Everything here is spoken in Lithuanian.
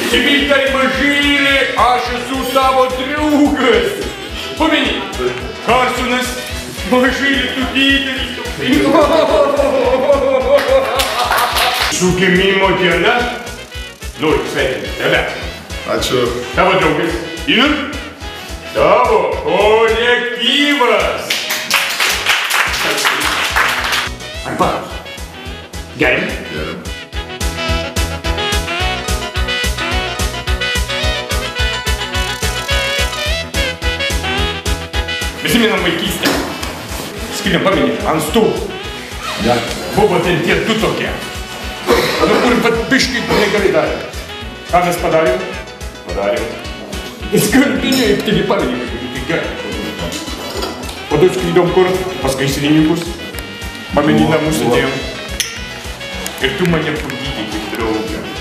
Prisiminkai mažylį, aš esu tavo draugas. Pameni, Karsonas, mažylį tu didelis. Su gimimo diena noriu sveikinti tave. Ačiū. Tavo draugas ir tavo kolektyvas. Arba. Geriam? Geriam. Prisimenam vaikystę. Skiriam pameni, ant stulų. Ja. Buvo ten tie du tokie. Nu kur pat biškai negerai darė. Ką mes padarėm? Padarėm. Skarbiniai, taigi pameni, kaip gerai. Po to skrydom kur? Pas gaisrininkus. Pameni namus atėjom. Ir tu mane pagydei kaip draugą.